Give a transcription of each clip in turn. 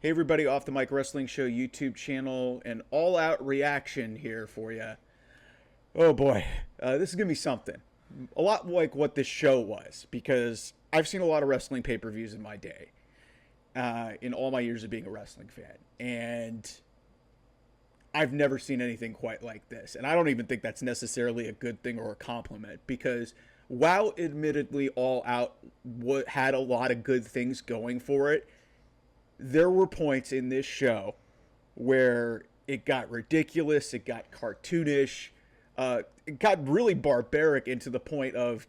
Hey everybody, Off the Mic Wrestling Show YouTube channel, an all-out reaction here for you. Oh boy, this is gonna be something. A lot like what this show was, because I've seen a lot of wrestling pay-per-views in my day, in all my years of being a wrestling fan, and I've never seen anything quite like this. And I don't even think that's necessarily a good thing or a compliment, because while admittedly All Out had a lot of good things going for it, there were points in this show where it got ridiculous, it got cartoonish, it got really barbaric into the point of,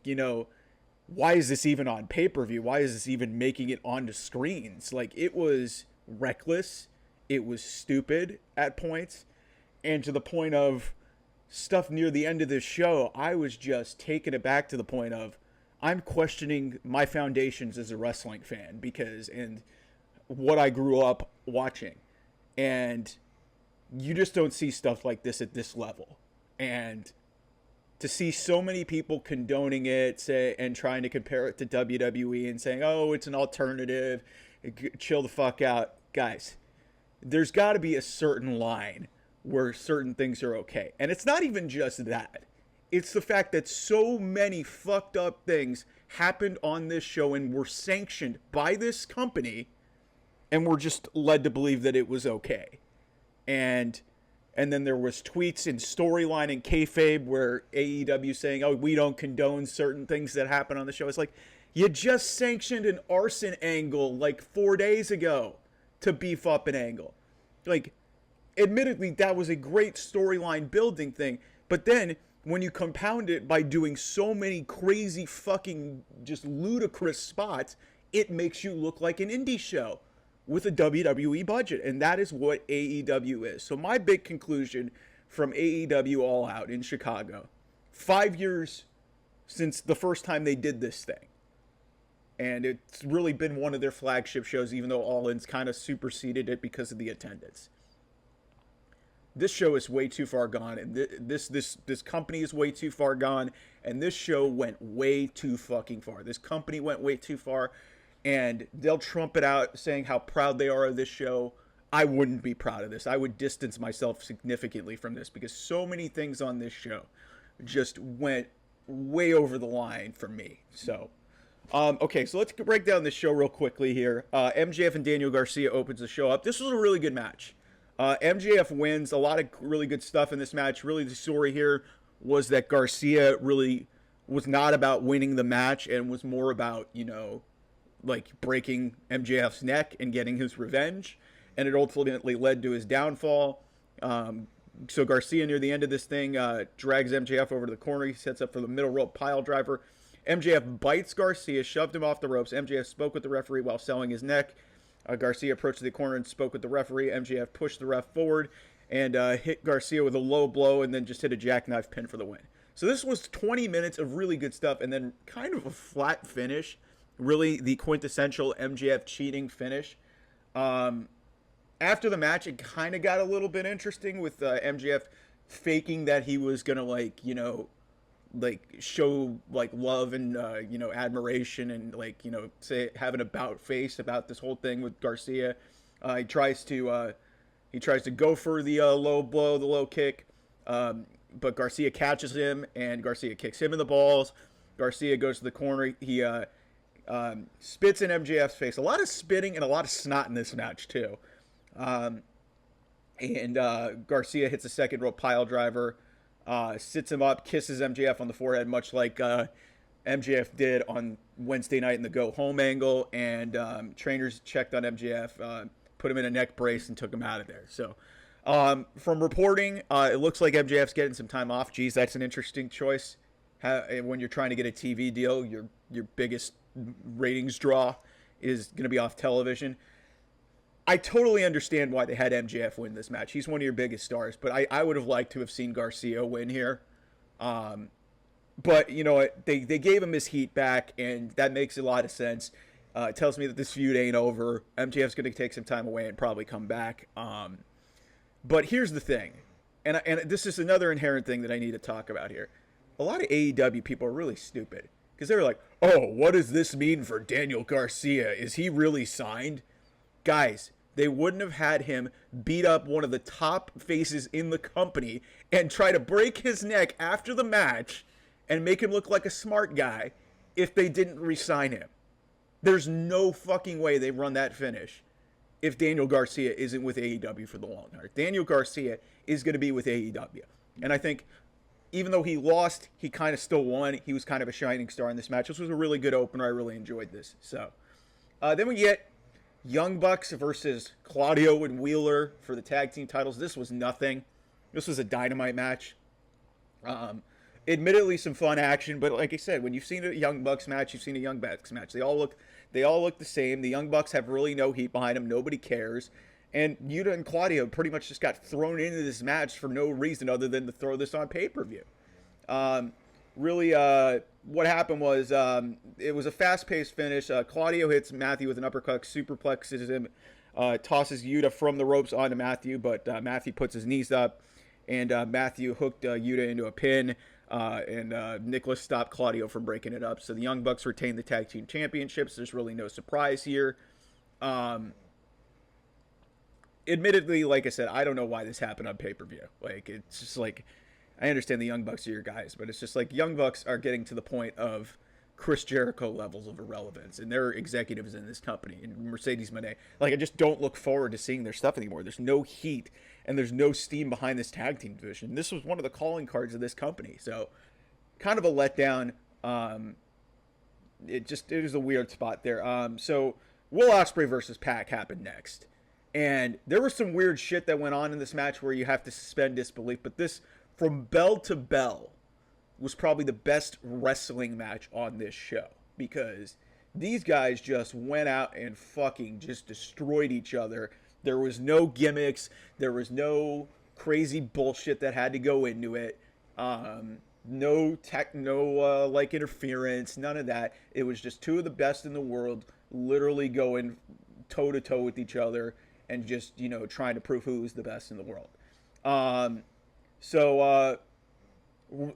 why is this even on pay-per-view? Why is this even making it onto screens? Like, it was reckless, it was stupid at points, and to the point of stuff near the end of this show, I was just taken aback to the point of, I'm questioning my foundations as a wrestling fan, and what I grew up watching. And you just don't see stuff like this at this level. And to see so many people condoning it and trying to compare it to WWE and saying, oh, it's an alternative, chill the fuck out. Guys, there's got to be a certain line where certain things are okay. And it's not even just that. It's the fact that so many fucked up things happened on this show and were sanctioned by this company, and we're just led to believe that it was okay. And then there was tweets and storyline and kayfabe where AEW saying, oh, we don't condone certain things that happen on the show. It's like, you just sanctioned an arson angle like 4 days ago to beef up an angle. Like, admittedly, that was a great storyline building thing. But then when you compound it by doing so many crazy fucking just ludicrous spots, it makes you look like an indie show with a WWE budget, and that is what AEW is. So my big conclusion from AEW All Out in Chicago, 5 years since the first time they did this thing, and it's really been one of their flagship shows, even though All In's kind of superseded it because of the attendance. This show is way too far gone, and this company is way too far gone, and this show went way too fucking far. This company went way too far. And they'll trumpet out saying how proud they are of this show. I wouldn't be proud of this. I would distance myself significantly from this because so many things on this show just went way over the line for me. So, okay, so let's break down this show real quickly here. MJF and Daniel Garcia opens the show up. This was a really good match. MJF wins. A lot of really good stuff in this match. Really, the story here was that Garcia really was not about winning the match and was more about, like breaking MJF's neck and getting his revenge, and it ultimately led to his downfall. So Garcia, near the end of this thing, drags MJF over to the corner. He sets up for the middle rope pile driver. MJF bites Garcia, shoved him off the ropes. MJF spoke with the referee while selling his neck. Garcia approached the corner and spoke with the referee. MJF pushed the ref forward and hit Garcia with a low blow, and then just hit a jackknife pin for the win. So this was 20 minutes of really good stuff, and then kind of a flat finish. Really, the quintessential MJF cheating finish. After the match, it kind of got a little bit interesting with MJF faking that he was going to, show, love and, admiration and, have an about face about this whole thing with Garcia. He tries to go for the low blow, the low kick, but Garcia catches him, and Garcia kicks him in the balls. Garcia goes to the corner. He spits in MJF's face. A lot of spitting and a lot of snot in this match, too. And Garcia hits a second rope pile driver, sits him up, kisses MJF on the forehead, much like MJF did on Wednesday night in the Go Home angle. And trainers checked on MJF, put him in a neck brace, and took him out of there. So from reporting, it looks like MJF's getting some time off. Geez, that's an interesting choice. When you're trying to get a TV deal, your biggest ratings draw is going to be off television. I totally understand why they had MJF win this match. He's one of your biggest stars, but I would have liked to have seen Garcia win here. But, you know what, they gave him his heat back, and that makes a lot of sense. It tells me that this feud ain't over. MJF's going to take some time away and probably come back. But here's the thing, and this is another inherent thing that I need to talk about here. A lot of AEW people are really stupid. Because they were like, oh, what does this mean for Daniel Garcia? Is he really signed? Guys, they wouldn't have had him beat up one of the top faces in the company and try to break his neck after the match and make him look like a smart guy if they didn't re-sign him. There's no fucking way they run that finish if Daniel Garcia isn't with AEW for the long haul. Daniel Garcia is going to be with AEW. And I think even though he lost, he kind of still won. He was kind of a shining star in this match. This was a really good opener. I really enjoyed this. So then we get Young Bucks versus Claudio and Wheeler for the tag team titles. This was nothing. This was a dynamite match. Admittedly, some fun action, but like I said, when you've seen a Young Bucks match, you've seen a Young Bucks match. They all look the same. The Young Bucks have really no heat behind them. Nobody cares. And Yuta and Claudio pretty much just got thrown into this match for no reason other than to throw this on pay-per-view. What happened was it was a fast-paced finish. Claudio hits Matthew with an uppercut, superplexes him, tosses Yuta from the ropes onto Matthew, but Matthew puts his knees up, and Matthew hooked Yuta into a pin, and Nicholas stopped Claudio from breaking it up. So the Young Bucks retain the tag team championships. There's really no surprise here. Admittedly, like I said, I don't know why this happened on pay-per-view. Like, it's just like, I understand the Young Bucks are your guys, but it's just like Young Bucks are getting to the point of Chris Jericho levels of irrelevance, and they're executives in this company, and Mercedes Moné. Like, I just don't look forward to seeing their stuff anymore. There's no heat, and there's no steam behind this tag team division. This was one of the calling cards of this company, so kind of a letdown. It was a weird spot there. So Will Ospreay versus Pac happened next. And there was some weird shit that went on in this match where you have to suspend disbelief. But this, from bell to bell, was probably the best wrestling match on this show. Because these guys just went out and fucking just destroyed each other. There was no gimmicks. There was no crazy bullshit that had to go into it. No interference. None of that. It was just two of the best in the world literally going toe-to-toe with each other. And just, trying to prove who was the best in the world.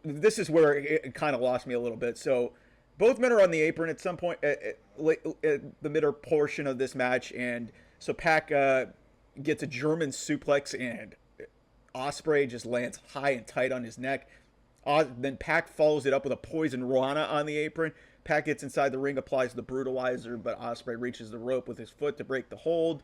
This is where it kind of lost me a little bit. So both men are on the apron at some point at the middle portion of this match. And so Pac gets a German suplex and Ospreay just lands high and tight on his neck. Then Pac follows it up with a poison rana on the apron. Pac gets inside the ring, applies the brutalizer, but Ospreay reaches the rope with his foot to break the hold.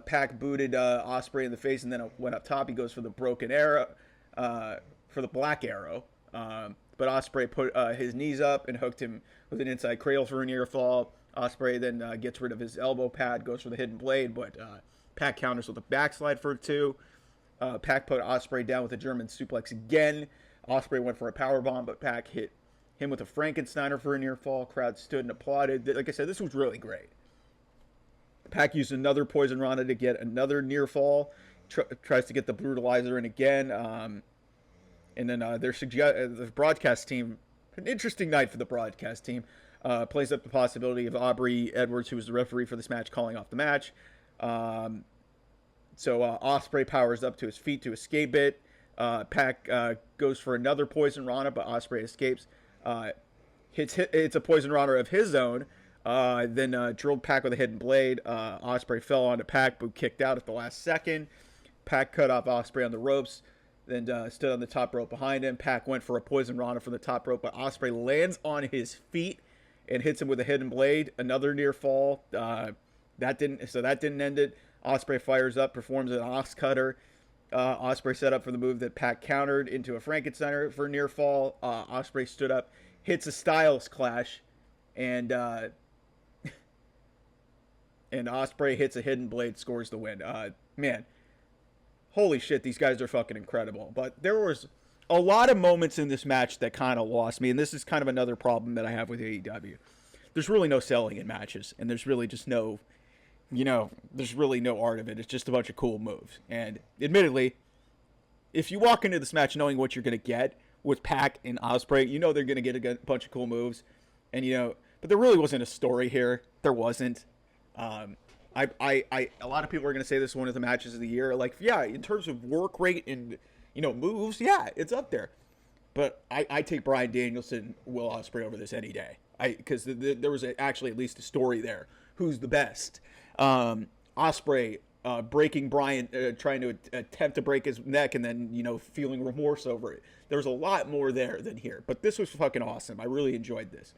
Pac booted Ospreay in the face and then went up top. He goes for the broken arrow, for the black arrow. But Ospreay put his knees up and hooked him with an inside cradle for a near fall. Ospreay then gets rid of his elbow pad, goes for the hidden blade, but Pac counters with a backslide for 2. Pac put Ospreay down with a German suplex again. Ospreay went for a powerbomb, but Pac hit him with a Frankensteiner for a near fall. Crowd stood and applauded. Like I said, this was really great. Pac used another poison rana to get another near fall. Tries to get the brutalizer in again. And then the broadcast team, an interesting night for the broadcast team, plays up the possibility of Aubrey Edwards, who was the referee for this match, calling off the match. So Ospreay powers up to his feet to escape it. Pac goes for another poison rana, but Ospreay escapes. Hits a poison rana of his own. Then drilled Pac with a hidden blade. Ospreay fell onto Pac, but kicked out at the last second. Pac cut off Ospreay on the ropes, then stood on the top rope behind him. Pac went for a poison rana from the top rope, but Ospreay lands on his feet and hits him with a hidden blade. Another near fall. That didn't end it. Ospreay fires up, performs an Os Cutter. Ospreay set up for the move that Pac countered into a Frankensteiner for a near fall. Ospreay stood up, hits a Styles Clash, and Ospreay hits a hidden blade, scores the win. Man, holy shit, these guys are fucking incredible. But there was a lot of moments in this match that kind of lost me, and this is kind of another problem that I have with AEW. There's really no selling in matches, and there's really just no, there's really no art of it. It's just a bunch of cool moves. And admittedly, if you walk into this match knowing what you're going to get with Pac and Ospreay, they're going to get a bunch of cool moves. And, but there really wasn't a story here. There wasn't. A lot of people are going to say this is one of the matches of the year. Like, yeah, in terms of work rate and, moves, yeah, it's up there. But I take Bryan Danielson, Will Ospreay over this any day. Because there was actually at least a story there. Who's the best? Ospreay breaking Brian, trying to attempt to break his neck, and then feeling remorse over it. There's a lot more there than here, but this was fucking awesome. I really enjoyed this.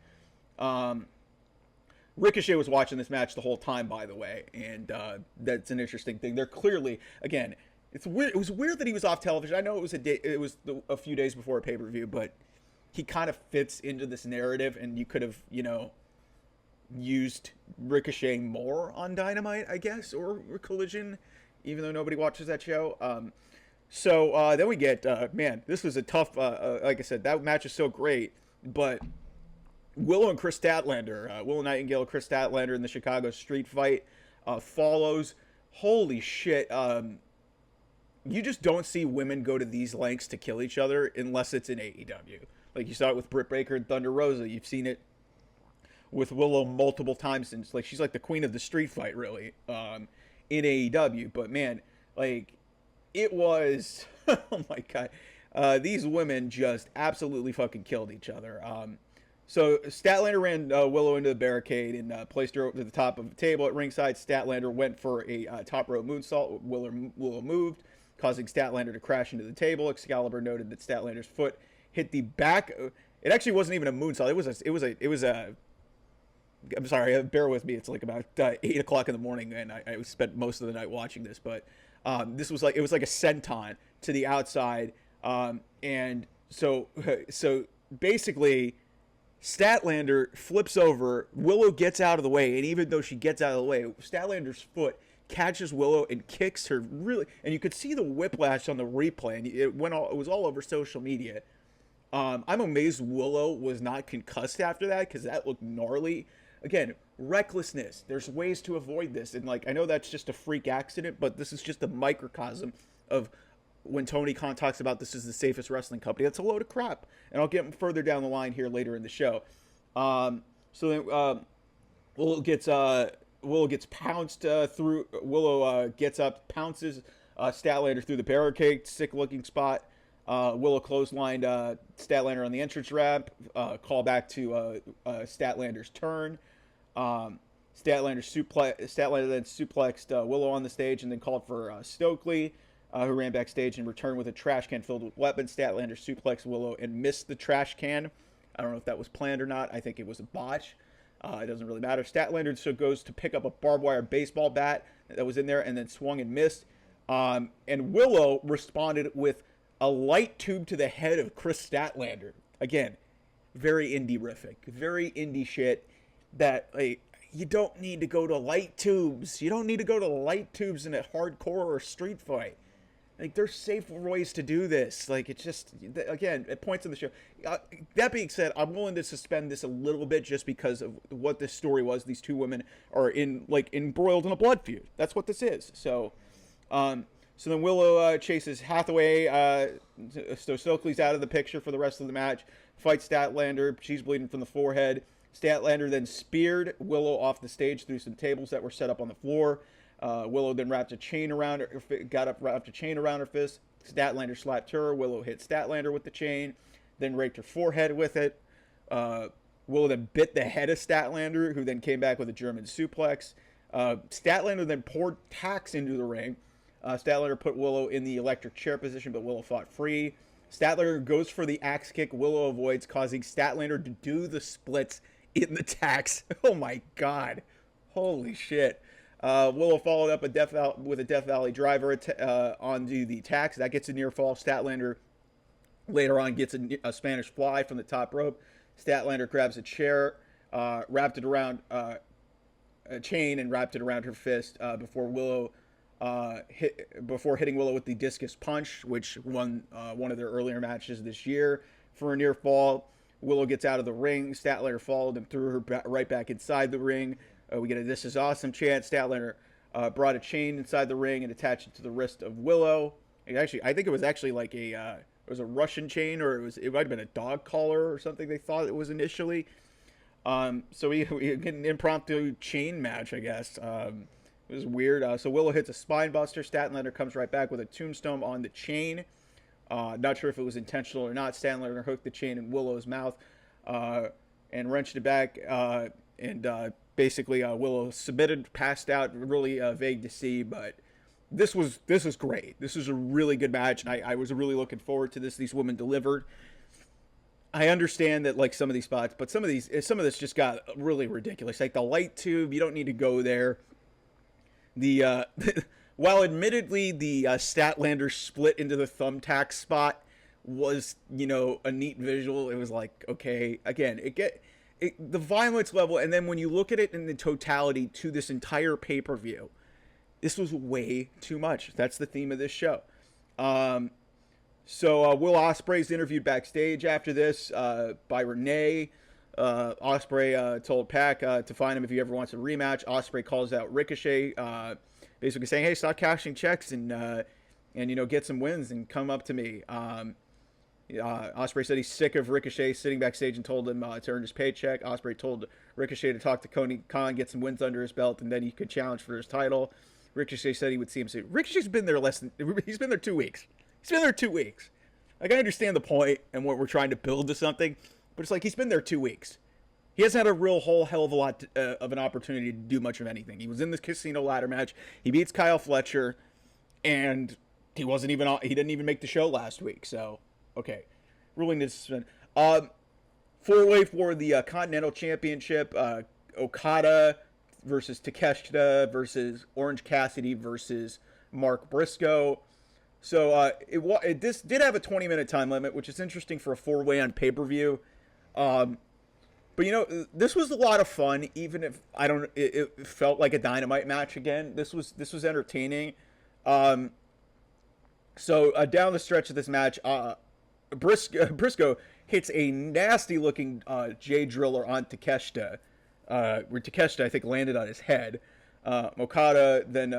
Ricochet was watching this match the whole time, by the way, and that's an interesting thing. They're clearly, again, it's weird. It was weird that he was off television. I know it was a few days before a pay-per-view, but he kind of fits into this narrative, and you could have used Ricochet more on Dynamite, I guess, or Collision, even though nobody watches that show. So then we get, man, this was a tough, like I said, that match is so great, but Willow and Chris Statlander, Willow Nightingale and Chris Statlander in the Chicago street fight follows. Holy shit. You just don't see women go to these lengths to kill each other unless it's in AEW. Like you saw it with Britt Baker and Thunder Rosa. You've seen it with Willow multiple times since, like, she's like the queen of the street fight, really, in AEW. But man, like, it was, oh my god, these women just absolutely fucking killed each other. So Statlander ran Willow into the barricade and placed her to the top of the table at ringside. Statlander went for a top rope moonsault. Willow moved, causing Statlander to crash into the table. Excalibur noted that Statlander's foot hit the back. It actually wasn't even a moonsault. It was a. I'm sorry, bear with me. It's like about 8 o'clock in the morning, and I spent most of the night watching this. But it was like a senton to the outside, and so basically, Statlander flips over. Willow gets out of the way, and even though she gets out of the way, Statlander's foot catches Willow and kicks her really. And you could see the whiplash on the replay, and it was all over social media. I'm amazed Willow was not concussed after that, because that looked gnarly. Again, recklessness. There's ways to avoid this, and like I know that's just a freak accident, but this is just a microcosm of when Tony Khan talks about this is the safest wrestling company. That's a load of crap, and I'll get further down the line here later in the show. So then Willow gets pounced through. Willow gets up, pounces Statlander through the barricade, sick looking spot. Willow clotheslined Statlander on the entrance ramp. Call back to Statlander's turn. Statlander then suplexed Willow on the stage and then called for Stokely, who ran backstage and returned with a trash can filled with weapons. Statlander suplexed Willow and missed the trash can. I don't know if that was planned or not. I think it was a botch. It doesn't really matter. Statlander so goes to pick up a barbed wire baseball bat that was in there and then swung and missed. And Willow responded with a light tube to the head of Chris Statlander. Again, very indie-rific. Very indie shit that, like, you don't need to go to light tubes. You don't need to go to light tubes in a hardcore or street fight. Like, there's safe ways to do this. Like, it's just, again, it points in the show. That being said, I'm willing to suspend this a little bit just because of what this story was. These two women are embroiled in a blood feud. That's what this is. So then Willow chases Hathaway. So Stokely's out of the picture for the rest of the match. Fights Statlander. She's bleeding from the forehead. Statlander then speared Willow off the stage through some tables that were set up on the floor. Willow then wrapped a chain around her, wrapped a chain around her fist. Statlander slapped her. Willow hit Statlander with the chain, then raked her forehead with it. Willow then bit the head of Statlander, who then came back with a German suplex. Statlander then poured tacks into the ring. Statlander put Willow in the electric chair position, but Willow fought free. Statlander goes for the axe kick. Willow avoids, causing Statlander to do the splits in the tacks. Oh my god. Holy shit. Willow followed up with a Death Valley driver onto the tacks. That gets a near fall. Statlander later on gets a Spanish fly from the top rope. Statlander grabs a chair, wrapped it around a chain and wrapped it around her fist before hitting Willow with the discus punch, which won one of their earlier matches this year for a near fall. Willow gets out of the ring. Statlander followed and threw her right back inside the ring. We get a "This is awesome" chant. Statlander brought a chain inside the ring and attached it to the wrist of Willow. I think it was actually like it was a Russian chain, or it might have been a dog collar or something they thought it was initially. So we get an impromptu chain match, I guess. It was weird. So Willow hits a spine buster. Statlander comes right back with a tombstone on the chain. Not sure if it was intentional or not. Statlander hooked the chain in Willow's mouth and wrenched it back. Basically, Willow submitted, passed out. Really vague to see, but this is great. This is a really good match, and I was really looking forward to this. These women delivered. I understand that like some of these spots, but some of this just got really ridiculous. Like the light tube, you don't need to go there. The while admittedly the Statlander split into the thumbtack spot was, a neat visual. It was like, okay, again, the violence level, and then when you look at it in the totality to this entire pay-per-view, this was way too much. That's the theme of this show. So Will Ospreay's interviewed backstage after this by Renee. Ospreay told Pac to find him if he ever wants a rematch. Ospreay calls out Ricochet, basically saying, "Hey, stop cashing checks and get some wins and come up to me." Ospreay said he's sick of Ricochet sitting backstage and told him to earn his paycheck. Ospreay told Ricochet to talk to Tony Khan, get some wins under his belt, and then he could challenge for his title. Ricochet said he would see him soon. Ricochet's been there he's been there 2 weeks. He's been there 2 weeks. Like, I understand the point and what we're trying to build to something, but it's like he's been there 2 weeks. He hasn't had a real whole hell of a lot of an opportunity to do much of anything. He was in this casino ladder match. He beats Kyle Fletcher, and he didn't even make the show last week. So, okay. Ruling to suspend. Four-way for the Continental Championship. Okada versus Takeshita versus Orange Cassidy versus Mark Briscoe. So this did have a 20-minute time limit, which is interesting for a four-way on pay-per-view. But this was a lot of fun, even if it felt like a Dynamite match again. This was entertaining. So down the stretch of this match, Briscoe hits a nasty-looking J Driller on Takeshita, where Takeshita, I think, landed on his head. Okada then...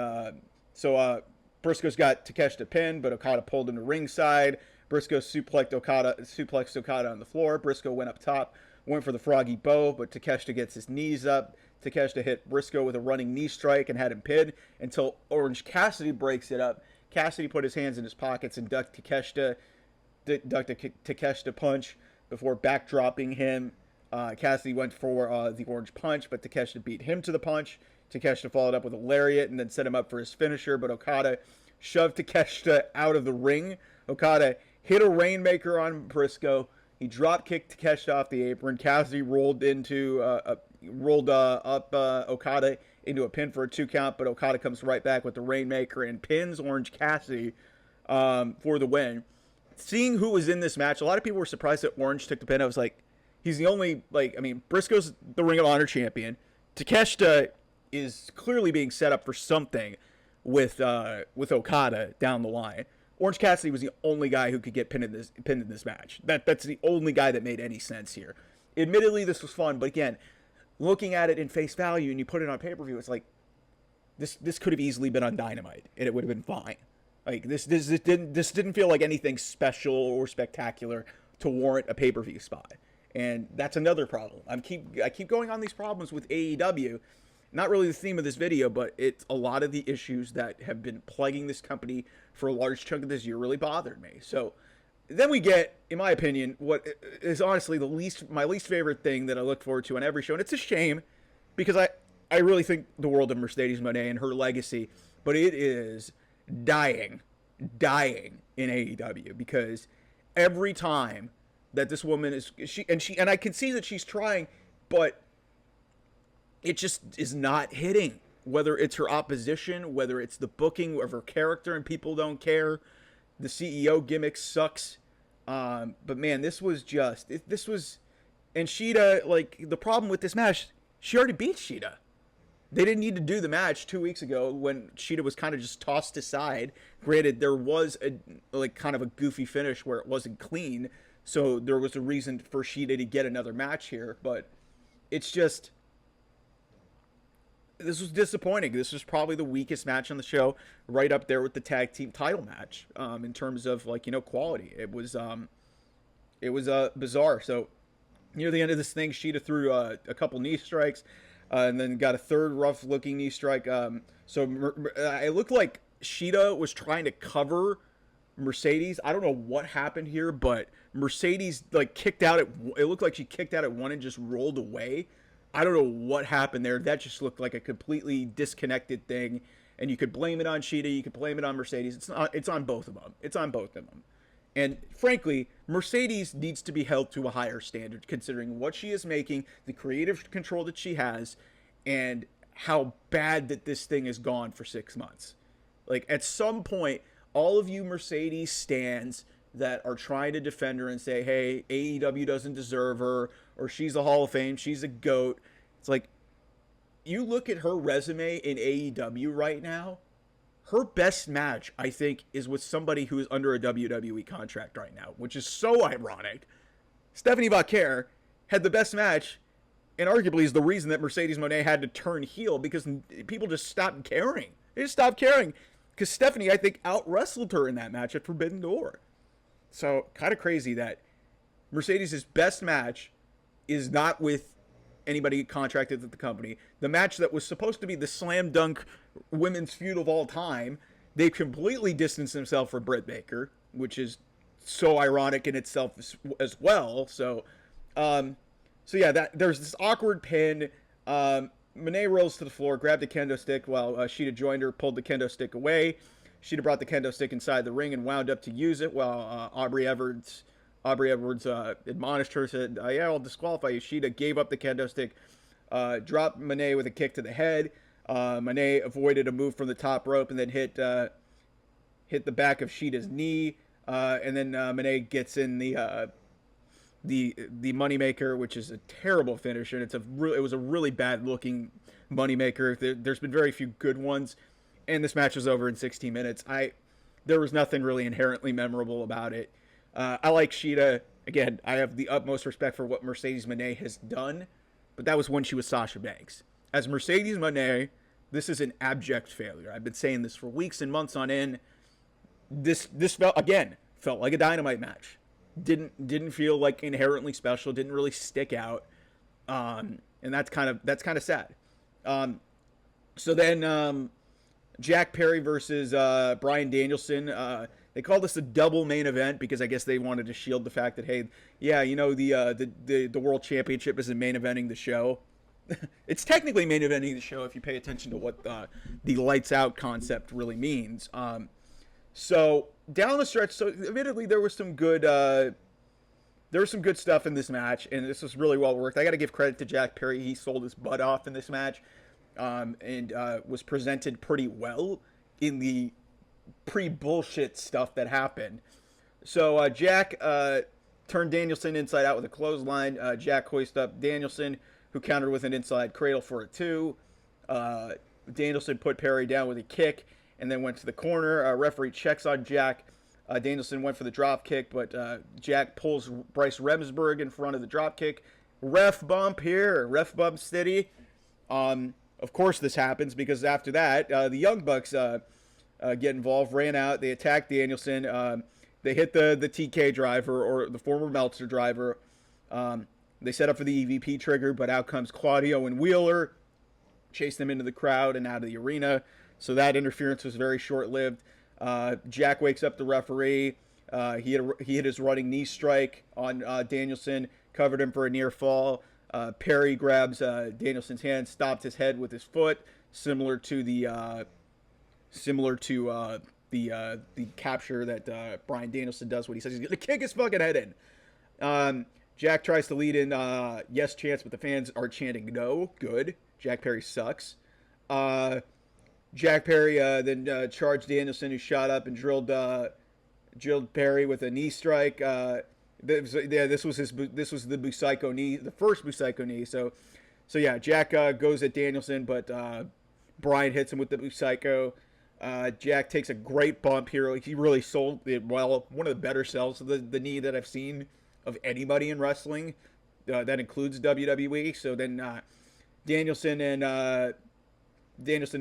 Briscoe's got Takeshita pinned, but Okada pulled him to ringside. Briscoe suplexed Okada on the floor. Briscoe went up top, went for the froggy bow, but Takeshita gets his knees up. Takeshita hit Briscoe with a running knee strike and had him pinned until Orange Cassidy breaks it up. Cassidy put his hands in his pockets and ducked a Takeshita punch before backdropping him. Cassidy went for the orange punch, but Takeshita beat him to the punch. Takeshita followed up with a lariat and then set him up for his finisher, but Okada shoved Takeshita out of the ring. Okada hit a Rainmaker on Briscoe. He drop kicked Takeshita off the apron. Cassidy rolled up Okada into a pin for a 2 count, but Okada comes right back with the Rainmaker and pins Orange Cassidy for the win. Seeing who was in this match, a lot of people were surprised that Orange took the pin. I was like, he's the only, Briscoe's the Ring of Honor champion. Takeshita is clearly being set up for something with Okada down the line. Orange Cassidy was the only guy who could get pinned in this match. That's the only guy that made any sense here. Admittedly, this was fun, but again, looking at it in face value and you put it on pay-per-view, it's like this could have easily been on Dynamite and it would have been fine. Like this didn't feel like anything special or spectacular to warrant a pay-per-view spot. And that's another problem. I keep going on these problems with AEW. Not really the theme of this video, but it's a lot of the issues that have been plaguing this company for a large chunk of this year really bothered me. So then we get, in my opinion, what is honestly my least favorite thing that I look forward to on every show. And it's a shame because I really think the world of Mercedes Moné and her legacy, but it is dying in AEW because every time that this woman is, and I can see that she's trying, but it just is not hitting, whether it's her opposition, whether it's the booking of her character and people don't care. The CEO gimmick sucks. But man, this was, and Shida, like, the problem with this match, she already beat Shida. They didn't need to do the match 2 weeks ago when Shida was kind of just tossed aside. Granted, there was kind of a goofy finish where it wasn't clean. So there was a reason for Shida to get another match here, but it's just, this was disappointing. This was probably the weakest match on the show, right up there with the tag team title match, in terms of quality. It was bizarre. So near the end of this thing, Shida threw a couple knee strikes, and then got a third rough looking knee strike. So it looked like Shida was trying to cover Mercedes. I don't know what happened here, but Mercedes kicked out it looked like she kicked out at one and just rolled away. I don't know what happened there. That just looked like a completely disconnected thing. And you could blame it on Sheeta, you could blame it on Mercedes. It's not. It's on both of them. It's on both of them. And frankly, Mercedes needs to be held to a higher standard considering what she is making, the creative control that she has, and how bad that this thing has gone for 6 months. Like, at some point, all of you Mercedes stans that are trying to defend her and say, hey, AEW doesn't deserve her, or she's a Hall of Fame, she's a GOAT. It's like, you look at her resume in AEW right now, her best match, I think, is with somebody who is under a WWE contract right now, which is so ironic. Stephanie Vaquer had the best match, and arguably is the reason that Mercedes Moné had to turn heel, because people just stopped caring. They just stopped caring because Stephanie, I think, out-wrestled her in that match at Forbidden Door. So, kind of crazy that Mercedes' best match is not with anybody contracted at the company. The match that was supposed to be the slam dunk women's feud of all time, they completely distanced themselves from Britt Baker, which is so ironic in itself as well. So yeah, that there's this awkward pin. Moné rolls to the floor, grabbed the kendo stick while Sheeta joined her, pulled the kendo stick away. Sheeta brought the kendo stick inside the ring and wound up to use it while Aubrey Edwards admonished her, said, yeah, I'll disqualify you. Sheeta gave up the kendo stick, dropped Moné with a kick to the head. Moné avoided a move from the top rope and then hit the back of Sheeta's knee. And then Moné gets in the Moneymaker, which is a terrible finish, and it was a really bad looking Moneymaker. There's been very few good ones, and this match was over in 16 minutes. There was nothing really inherently memorable about it. I like Sheeta. Again, I have the utmost respect for what Mercedes Moné has done, but that was when she was Sasha Banks. As Mercedes Moné, this is an abject failure. I've been saying this for weeks and months on end. This felt like a Dynamite match. Didn't feel like inherently special. Didn't really stick out, and that's kind of sad. So then Jack Perry versus Bryan Danielson. They called this a double main event because I guess they wanted to shield the fact that, hey, yeah, you know, the World Championship isn't main eventing the show. It's technically main eventing the show if you pay attention to what the lights out concept really means. So down the stretch, so admittedly there was some good stuff in this match, and this was really well worked. I got to give credit to Jack Perry; he sold his butt off in this match, and was presented pretty well in the pre-bullshit stuff that happened. So Jack turned Danielson inside out with a clothesline. Jack hoisted up Danielson, who countered with an inside cradle for a 2. Danielson put Perry down with a kick and then went to the corner. Referee checks on Jack. Danielson went for the drop kick, but Jack pulls Bryce Remsburg in front of the drop kick. Ref bump here. Ref bump city. Of course this happens because after that, the Young Bucks get involved, ran out. They attacked Danielson. They hit the TK driver, or the former Meltzer driver. They set up for the EVP trigger, but out comes Claudio and Wheeler, chase them into the crowd and out of the arena. So that interference was very short-lived. Jack wakes up the referee. He hit his running knee strike on Danielson, covered him for a near fall. Perry grabs Danielson's hand, stopped his head with his foot, similar to the capture that Bryan Danielson does when he says he's going to kick his fucking head in. Jack tries to lead in yes chants, but the fans are chanting no. Good. Jack Perry sucks. Jack Perry then charged Danielson, who shot up and drilled Perry with a knee strike. This was the Busaiku knee, the first Busaiku knee. So yeah, Jack goes at Danielson, but Bryan hits him with the Busaiku. Jack takes a great bump here. He really sold it well. One of the better sells of the knee that I've seen of anybody in wrestling. That includes WWE. So then Danielson and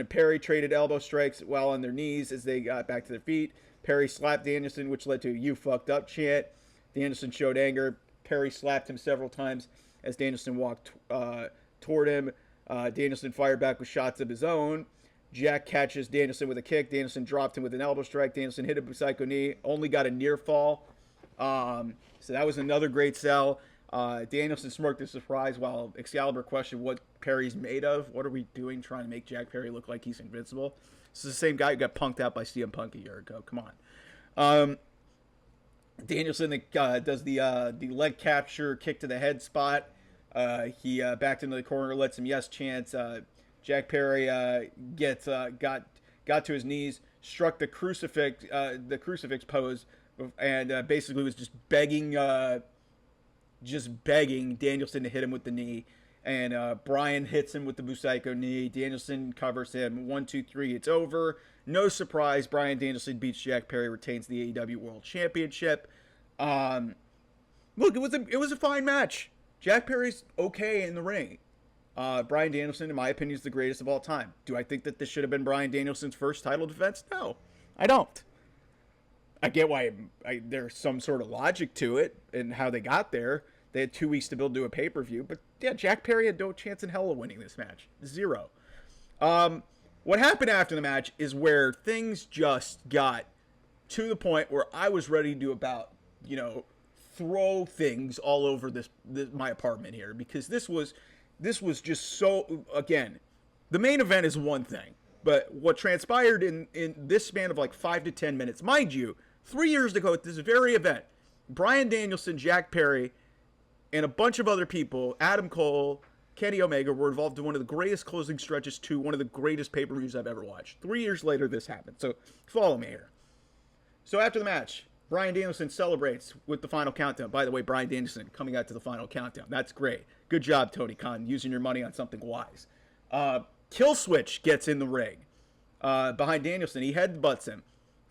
Perry traded elbow strikes while on their knees as they got back to their feet. Perry slapped Danielson, which led to a "you fucked up" chant. Danielson showed anger. Perry slapped him several times as Danielson walked toward him. Danielson fired back with shots of his own. Jack catches Danielson with a kick. Danielson dropped him with an elbow strike. Danielson hit a Busaiku knee. Only got a near fall. So that was another great sell. Danielson smirked in surprise while Excalibur questioned what Perry's made of. What are we doing trying to make Jack Perry look like he's invincible? This is the same guy who got punked out by CM Punk a year ago. Come on. Danielson does the leg capture, kick to the head spot. He backed into the corner, let some yes chants. Jack Perry got to his knees, struck the crucifix pose, and basically was just begging Danielson to hit him with the knee. And Bryan hits him with the Busaiku knee. Danielson covers him. 1, 2, 3. It's over. No surprise. Bryan Danielson beats Jack Perry, retains the AEW World Championship. Look, it was a fine match. Jack Perry's okay in the ring. Bryan Danielson, in my opinion, is the greatest of all time. Do I think that this should have been Bryan Danielson's first title defense? No, I don't. I get why there's some sort of logic to it and how they got there. They had 2 weeks to build to a pay-per-view. But, yeah, Jack Perry had no chance in hell of winning this match. 0. What happened after the match is where things just got to the point where I was ready to about, throw things all over my apartment here. Because this was just so, again, the main event is one thing. But what transpired in this span of like 5 to 10 minutes, mind you, 3 years ago at this very event, Bryan Danielson, Jack Perry, and a bunch of other people, Adam Cole, Kenny Omega, were involved in one of the greatest closing stretches to one of the greatest pay-per-views I've ever watched. 3 years later, this happened. So follow me here. So after the match, Bryan Danielson celebrates with the final countdown. By the way, Bryan Danielson coming out to the final countdown. That's great. Good job, Tony Khan, using your money on something wise. Killswitch gets in the ring behind Danielson. He headbutts him.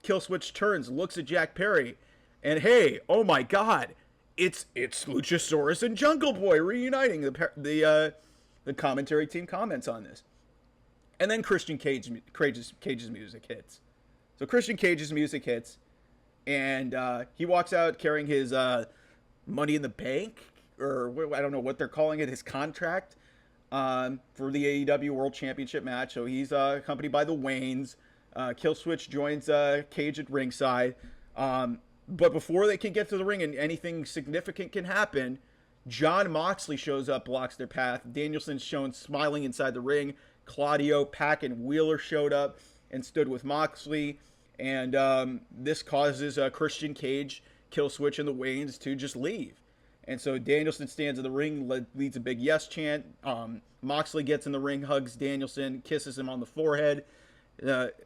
Killswitch turns, looks at Jack Perry, and hey, oh my God, it's Luchasaurus and Jungle Boy reuniting. The commentary team comments on this, and then Christian Cage's music hits. So Christian Cage's music hits, and he walks out carrying his Money in the Bank, or I don't know what they're calling it, his contract. For the AEW World Championship match. So he's accompanied by the Waynes. Killswitch joins Cage at ringside. But before they can get to the ring and anything significant can happen, Jon Moxley shows up, blocks their path. Danielson's shown smiling inside the ring. Claudio, Pac, and Wheeler showed up and stood with Moxley. And this causes Christian Cage, Killswitch, and the Waynes to just leave. And so Danielson stands in the ring, leads a big yes chant. Moxley gets in the ring, hugs Danielson, kisses him on the forehead.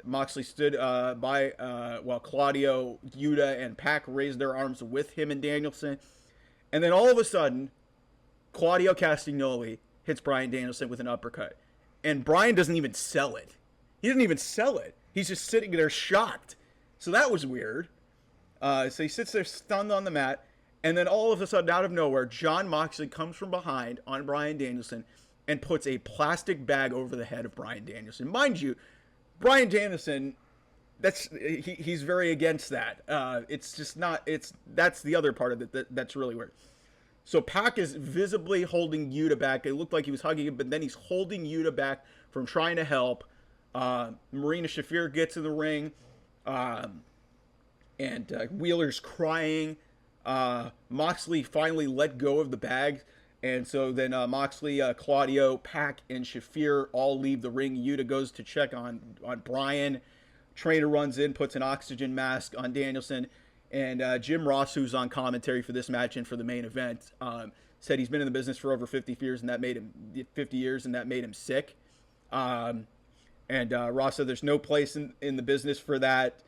Moxley stood by while Claudio, Yuta, and Pac raised their arms with him and Danielson. And then all of a sudden, Claudio Castagnoli hits Bryan Danielson with an uppercut. And Bryan doesn't even sell it. He didn't even sell it. He's just sitting there shocked. So that was weird. So he sits there stunned on the mat. And then all of a sudden, out of nowhere, Jon Moxley comes from behind on Bryan Danielson and puts a plastic bag over the head of Bryan Danielson. Mind you, Bryan Danielson, he's very against that. It's just not, that's the other part of it that's really weird. So Pac is visibly holding Yuta back. It looked like he was hugging him, but then he's holding Yuta back from trying to help. Marina Shafir gets in the ring, and Wheeler's crying. Moxley finally let go of the bag, and so then Moxley, Claudio, Pac, and Shafir all leave the ring. Yuta goes to check on Bryan. Trainer runs in, puts an oxygen mask on Danielson, and Jim Ross, who's on commentary for this match and for the main event, said he's been in the business for over 50 years, and that made him sick. And Ross said there's no place in the business for that.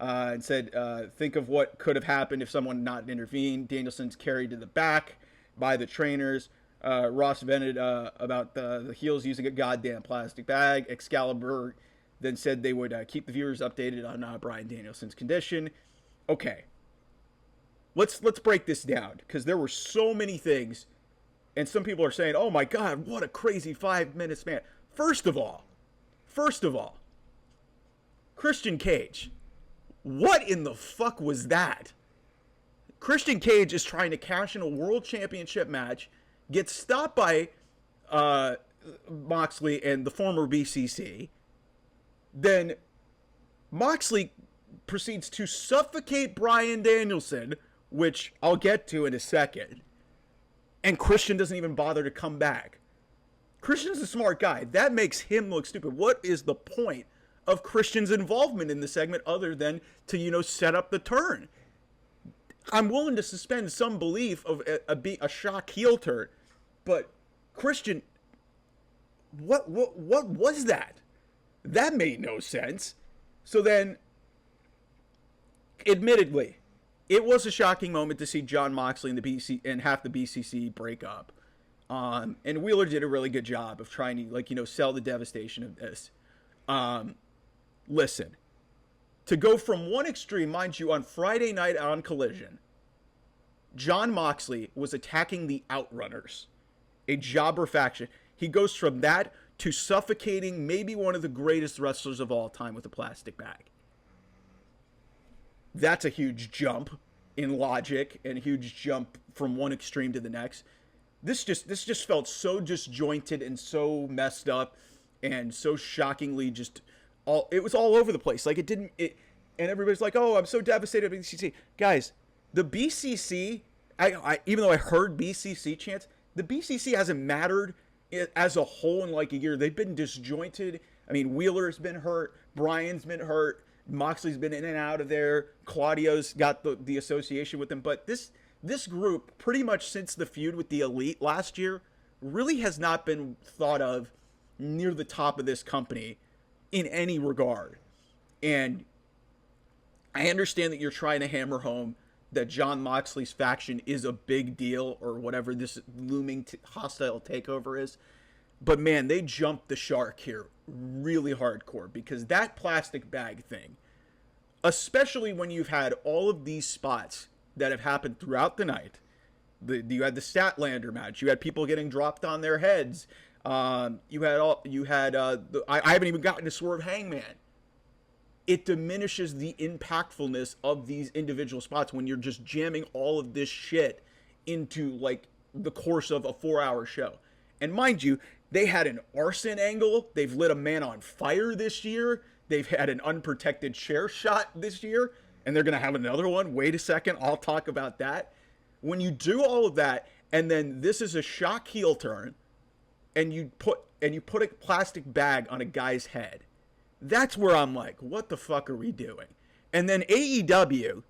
And said, think of what could have happened if someone not intervened. Danielson's carried to the back by the trainers. Ross vented about the heels using a goddamn plastic bag. Excalibur then said they would keep the viewers updated on Bryan Danielson's condition. Okay, let's break this down, because there were so many things, and some people are saying, oh my God, what a crazy 5 minutes, man. First of all, Christian Cage. What in the fuck was that? Christian Cage is trying to cash in a world championship match, gets stopped by Moxley and the former BCC. Then Moxley proceeds to suffocate Bryan Danielson, which I'll get to in a second. And Christian doesn't even bother to come back. Christian's a smart guy. That makes him look stupid. What is the point of Christian's involvement in the segment other than to, set up the turn. I'm willing to suspend some belief of a shock heel turn, but Christian, what was that? That made no sense. So then, admittedly, it was a shocking moment to see Jon Moxley and and half the BCC break up. And Wheeler did a really good job of trying to, sell the devastation of this. Listen, to go from one extreme, mind you, on Friday night on Collision, Jon Moxley was attacking the Outrunners, a jobber faction. He goes from that to suffocating maybe one of the greatest wrestlers of all time with a plastic bag. That's a huge jump in logic and a huge jump from one extreme to the next. This just felt so disjointed and so messed up and so shockingly it was all over the place. Like and everybody's like, oh, I'm so devastated by BCC. Guys, the BCC, even though I heard BCC chants, the BCC hasn't mattered as a whole in like a year. They've been disjointed. I mean, Wheeler's been hurt. Bryan's been hurt. Moxley's been in and out of there. Claudio's got the association with them. But this group, pretty much since the feud with the Elite last year, really has not been thought of near the top of this company in any regard. And I understand that you're trying to hammer home that Jon Moxley's faction is a big deal or whatever this looming hostile takeover is. But man, they jumped the shark here really hardcore, because that plastic bag thing, especially when you've had all of these spots that have happened throughout the night. You had the Statlander match. You had people getting dropped on their heads. I haven't even gotten to Swerve Hangman. It diminishes the impactfulness of these individual spots when you're just jamming all of this shit into like the course of a 4-hour show. And mind you, they had an arson angle. They've lit a man on fire this year. They've had an unprotected chair shot this year. And they're going to have another one. Wait a second. I'll talk about that. When you do all of that, and then this is a shock heel turn, and you put a plastic bag on a guy's head, that's where I'm like, what the fuck are we doing? And then AEW,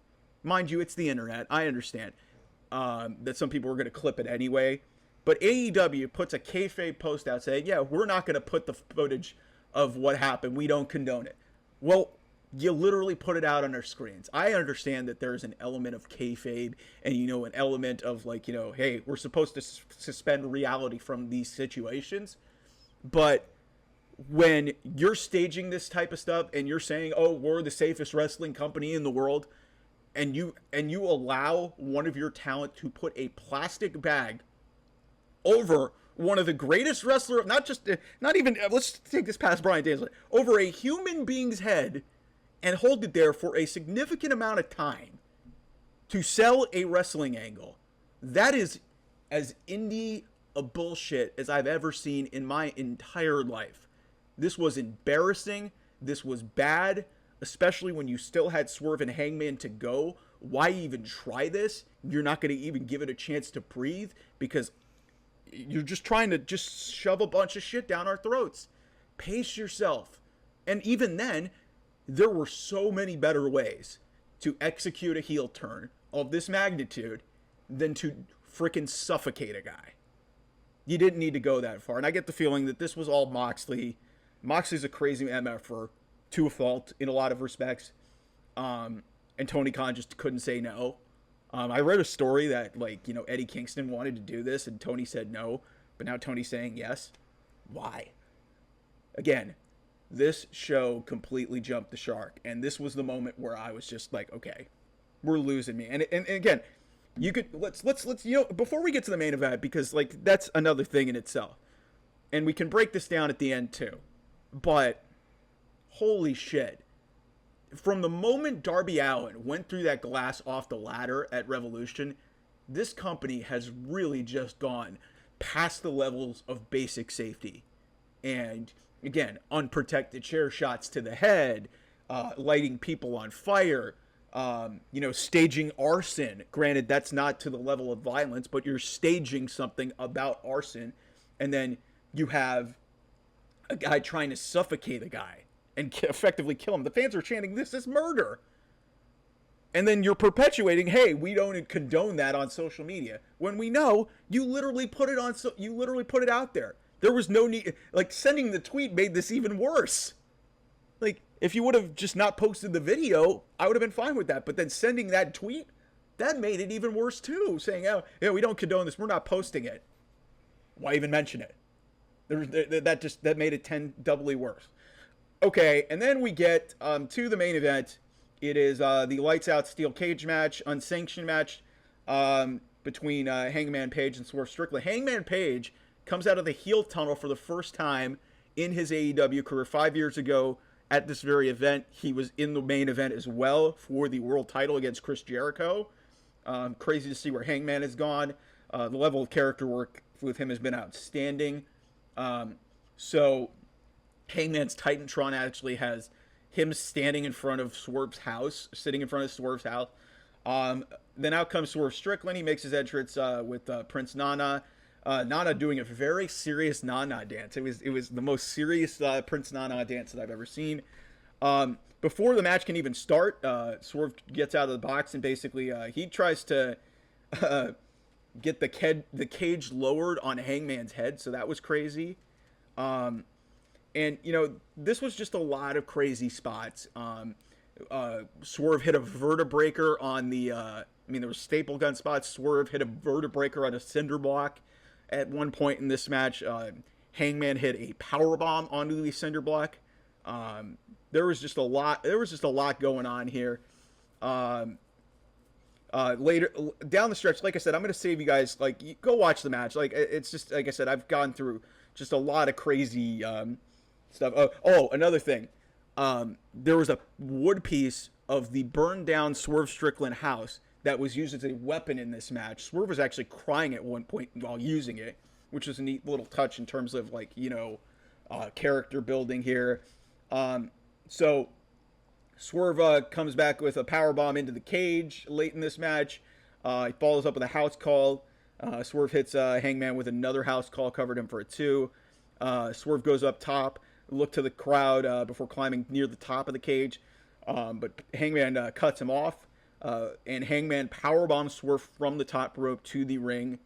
mind you, it's the internet. I understand that some people are going to clip it anyway. But AEW puts a kayfabe post out saying, yeah, we're not going to put the footage of what happened. We don't condone it. Well, you literally put it out on our screens. I understand that there's an element of kayfabe and, an element of like, hey, we're supposed to suspend reality from these situations. But when you're staging this type of stuff and you're saying, oh, we're the safest wrestling company in the world, and you allow one of your talent to put a plastic bag over one of the greatest wrestlers, let's take this past Bryan Daisley, over a human being's head and hold it there for a significant amount of time to sell a wrestling angle. That is as indie a bullshit as I've ever seen in my entire life. This was embarrassing. This was bad, especially when you still had Swerve and Hangman to go. Why even try this? You're not going to even give it a chance to breathe because you're just trying to just shove a bunch of shit down our throats. Pace yourself. And even then, there were so many better ways to execute a heel turn of this magnitude than to freaking suffocate a guy. You didn't need to go that far. And I get the feeling that this was all Moxley. Moxley's a crazy MFer to a fault in a lot of respects. And Tony Khan just couldn't say no. I read a story that, Eddie Kingston wanted to do this and Tony said no. But now Tony's saying yes. Why? Again, this show completely jumped the shark. And this was the moment where I was just like, okay, we're losing me. And again, you could, let's before we get to the main event, because, that's another thing in itself. And we can break this down at the end, too. But, holy shit. From the moment Darby Allin went through that glass off the ladder at Revolution, this company has really just gone past the levels of basic safety. And, again, unprotected chair shots to the head, lighting people on fire, staging arson. Granted, that's not to the level of violence, but you're staging something about arson. And then you have a guy trying to suffocate a guy. and effectively kill him. The fans are chanting, "This is murder." And then you're perpetuating, "Hey, we don't condone that on social media," when we know you literally put it on. You literally put it out there. There was no need. Like, sending the tweet made this even worse. Like, if you would have just not posted the video, I would have been fine with that. But then sending that tweet, that made it even worse too. Saying, "Oh, yeah, we don't condone this. We're not posting it." Why even mention it? That made it doubly worse. Okay, and then we get to the main event. It is the Lights Out Steel Cage match, unsanctioned match between Hangman Page and Swerve Strickland. Hangman Page comes out of the heel tunnel for the first time in his AEW career 5 years ago at this very event. He was in the main event as well for the world title against Chris Jericho. Crazy to see where Hangman has gone. The level of character work with him has been outstanding. So Hangman's Titantron actually has him standing in front of Swerve's house, sitting in front of Swerve's house. Then out comes Swerve Strickland. He makes his entrance with Prince Nana. Nana doing a very serious Nana dance. It was the most serious Prince Nana dance that I've ever seen. Before the match can even start, Swerve gets out of the box and basically he tries to get the cage lowered on Hangman's head. So that was crazy. And, you know, this was just a lot of crazy spots. Swerve hit a vertebreaker on the, there were staple gun spots. Swerve hit a vertebreaker on a cinder block at one point in this match. Hangman hit a powerbomb onto the cinder block. There was just a lot going on here. Later down the stretch, like I said, I'm going to save you guys, like, go watch the match. Like, it's just, like I said, I've gone through just a lot of crazy, stuff. Oh, another thing. There was a wood piece of the burned down Swerve Strickland house that was used as a weapon in this match. Swerve was actually crying at one point while using it, which was a neat little touch in terms of, like, character building here. So Swerve comes back with a powerbomb into the cage late in this match. He follows up with a house call. Swerve hits Hangman with another house call, covered him for a 2. Swerve goes up top, look to the crowd before climbing near the top of the cage, but Hangman cuts him off, and Hangman powerbombs Swerve from the top rope to the ring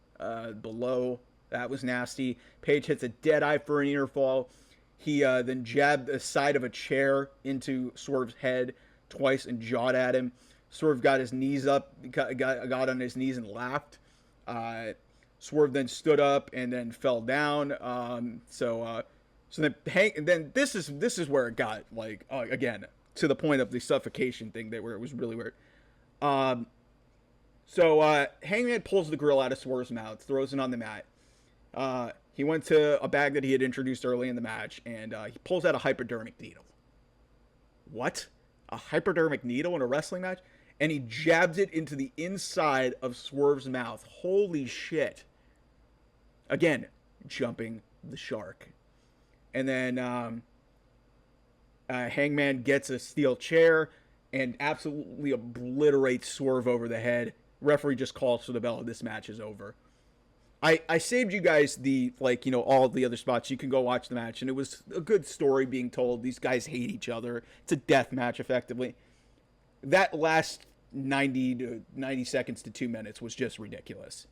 below. That was nasty. Page hits a dead eye for an near fall. He then jabbed the side of a chair into Swerve's head twice and jawed at him. Swerve got his knees up, got on his knees and laughed. Swerve then stood up and then fell down. So then this is where it got, like, again, to the point of the suffocation thing, where it was really weird. So Hangman pulls the grill out of Swerve's mouth, throws it on the mat. He went to a bag that he had introduced early in the match, and he pulls out a hypodermic needle. What? A hypodermic needle in a wrestling match? And he jabs it into the inside of Swerve's mouth. Holy shit. Again, jumping the shark. And then Hangman gets a steel chair and absolutely obliterates Swerve over the head. Referee just calls for the bell. This match is over. I saved you guys all the other spots. You can go watch the match, and it was a good story being told. These guys hate each other. It's a death match, effectively. That last 90 seconds to 2 minutes was just ridiculous.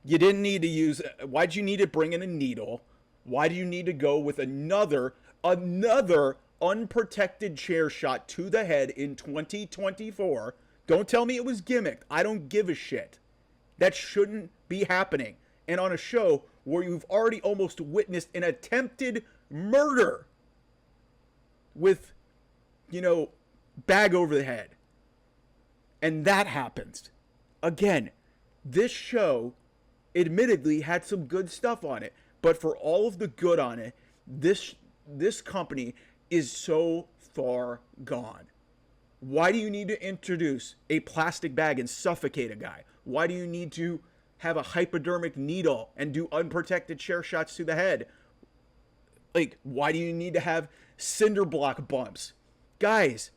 You didn't need to use... Why'd you need to bring in a needle? Why do you need to go with another unprotected chair shot to the head in 2024? Don't tell me it was gimmicked. I don't give a shit. That shouldn't be happening. And on a show where you've already almost witnessed an attempted murder with, bag over the head. And that happens. Again, this show admittedly had some good stuff on it. But for all of the good on it, this company is so far gone. Why do you need to introduce a plastic bag and suffocate a guy? Why do you need to have a hypodermic needle and do unprotected chair shots to the head? Like, why do you need to have cinder block bumps? Guys,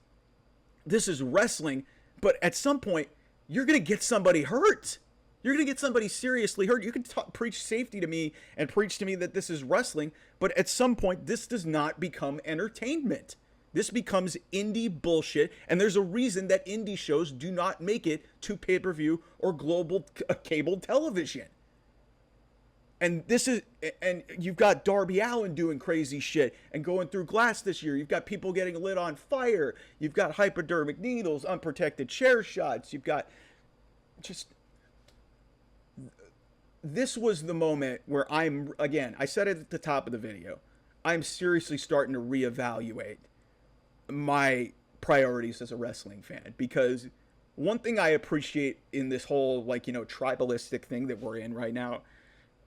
this is wrestling, but at some point, you're going to get somebody hurt. You're going to get somebody seriously hurt. You can preach safety to me and preach to me that this is wrestling, but at some point, this does not become entertainment. This becomes indie bullshit, and there's a reason that indie shows do not make it to pay-per-view or global cable television. And you've got Darby Allin doing crazy shit and going through glass this year. You've got people getting lit on fire. You've got hypodermic needles, unprotected chair shots. You've got just... This was the moment where I said it at the top of the video, I'm seriously starting to reevaluate my priorities as a wrestling fan, because one thing I appreciate in this whole tribalistic thing that we're in right now,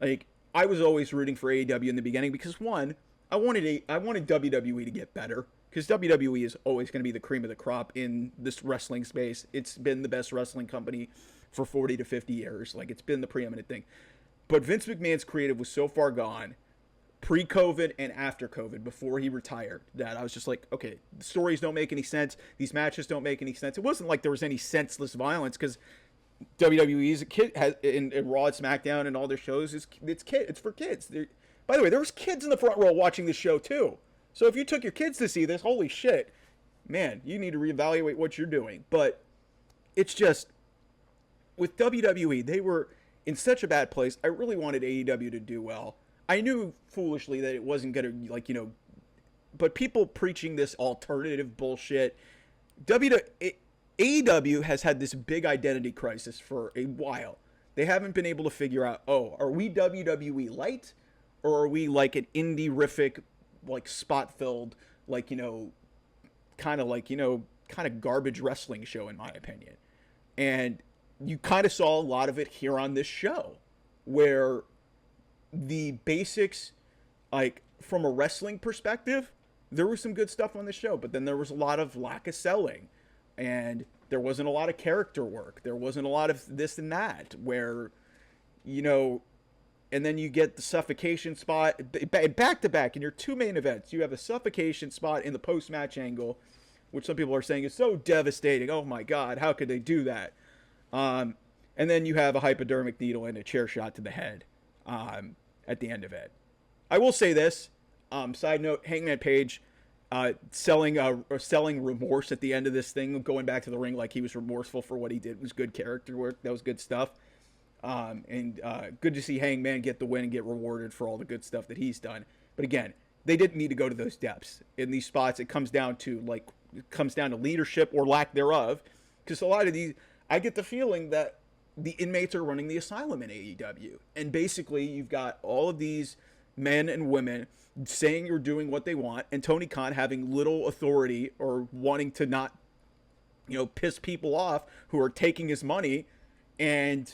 I was always rooting for AEW in the beginning because one, I wanted WWE to get better, because WWE is always going to be the cream of the crop in this wrestling space. It's been the best wrestling company for 40 to 50 years. It's been the preeminent thing. But Vince McMahon's creative was so far gone, pre-COVID and after COVID, before he retired, that I was just like, okay, the stories don't make any sense. These matches don't make any sense. It wasn't like there was any senseless violence, because WWE's in Raw and SmackDown and all their shows, it's for kids. By the way, there was kids in the front row watching this show too. So if you took your kids to see this, holy shit, man, you need to reevaluate what you're doing. But it's just, with WWE, they were in such a bad place. I really wanted AEW to do well. I knew foolishly that it wasn't going to, but people preaching this alternative bullshit. AEW has had this big identity crisis for a while. They haven't been able to figure out, are we WWE light, or are we an indie-rific, spot-filled, kind of garbage wrestling show, in my opinion. And you kind of saw a lot of it here on this show, where the basics, from a wrestling perspective, there was some good stuff on the show, but then there was a lot of lack of selling, and there wasn't a lot of character work. There wasn't a lot of this and that, where, and then you get the suffocation spot back to back in your two main events. You have a suffocation spot in the post-match angle, which some people are saying is so devastating. Oh my God, how could they do that? And then you have a hypodermic needle and a chair shot to the head at the end of it. I will say this, side note, Hangman Page selling remorse at the end of this thing, going back to the ring like he was remorseful for what he did, was good character work. That was good stuff. And good to see Hangman get the win and get rewarded for all the good stuff that he's done. But again, they didn't need to go to those depths in these spots. It comes down to leadership or lack thereof, because a lot of these, I get the feeling that the inmates are running the asylum in AEW. And basically, you've got all of these men and women saying you're doing what they want, and Tony Khan having little authority or wanting to not, piss people off who are taking his money, and,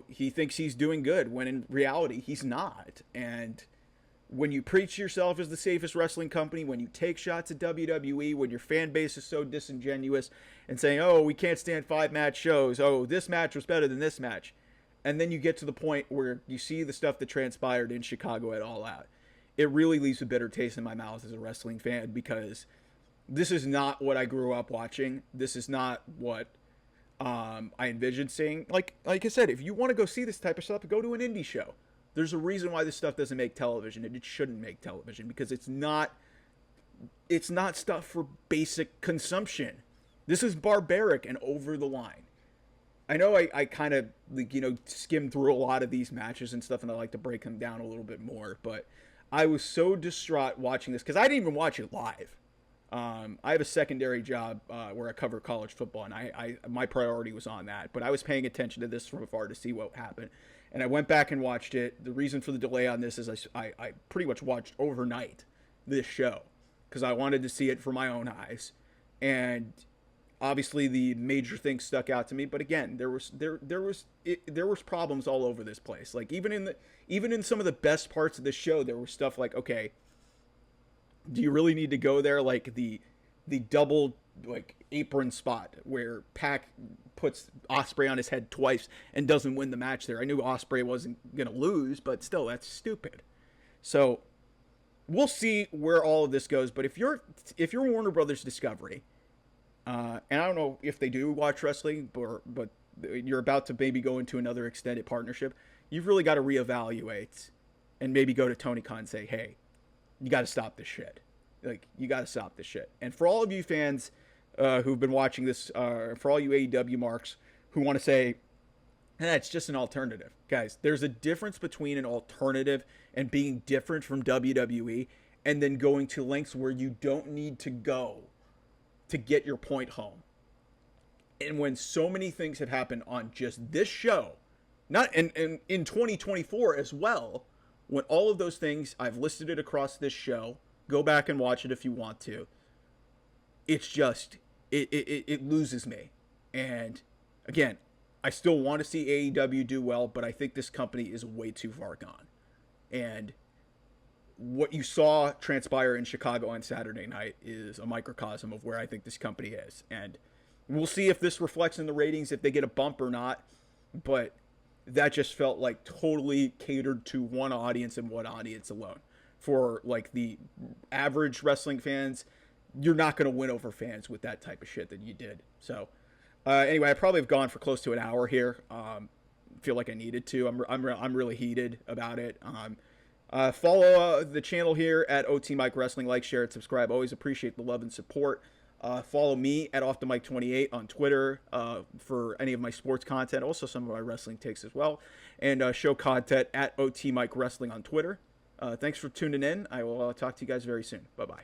he thinks he's doing good, when in reality, he's not. And when you preach yourself as the safest wrestling company, when you take shots at WWE, when your fan base is so disingenuous and saying, oh, we can't stand 5-match shows, oh, this match was better than this match, and then you get to the point where you see the stuff that transpired in Chicago at All Out, it really leaves a bitter taste in my mouth as a wrestling fan, because this is not what I grew up watching. This is not what I envisioned seeing. Like I said, if you want to go see this type of stuff, go to an indie show. There's a reason why this stuff doesn't make television, and it shouldn't make television, because it's not stuff for basic consumption. This is barbaric and over the line. I know I kind of, skimmed through a lot of these matches and stuff, and I like to break them down a little bit more, but I was so distraught watching this, because I didn't even watch it live. I have a secondary job where I cover college football, and my priority was on that, but I was paying attention to this from afar to see what happened. And I went back and watched it. The reason for the delay on this is I pretty much watched overnight this show, because I wanted to see it for my own eyes. And obviously the major things stuck out to me, but again, there was problems all over this place. Even in some of the best parts of the show, there was stuff like, okay, do you really need to go there? The double apron spot where Pac puts Ospreay on his head twice and doesn't win the match there. I knew Ospreay wasn't gonna lose, but still, that's stupid. So we'll see where all of this goes. But if you're Warner Brothers Discovery, and I don't know if they do watch wrestling, but you're about to maybe go into another extended partnership, you've really got to reevaluate and maybe go to Tony Khan and say, hey, you got to stop this shit. Like, you got to stop this shit. And for all of you fans who've been watching this, for all you AEW marks who want to say, it's just an alternative. Guys, there's a difference between an alternative and being different from WWE and then going to lengths where you don't need to go to get your point home. And when so many things have happened on just this show, not in 2024 as well, when all of those things, I've listed it across this show, go back and watch it if you want to, it's just, it loses me. And again, I still want to see AEW do well, but I think this company is way too far gone. And what you saw transpire in Chicago on Saturday night is a microcosm of where I think this company is. And we'll see if this reflects in the ratings, if they get a bump or not. But that just felt like totally catered to one audience and one audience alone. For like the average wrestling fans, you're not going to win over fans with that type of shit that you did. So anyway, I probably have gone for close to an hour here. Feel like I needed to. I'm really heated about it. Follow the channel here at OT Mike Wrestling. Like, share, and subscribe. Always appreciate the love and support. Follow me at Off the Mic 28 on Twitter for any of my sports content, also some of my wrestling takes as well, and show content at OT Mike Wrestling on Twitter. Thanks for tuning in. I will talk to you guys very soon. Bye bye.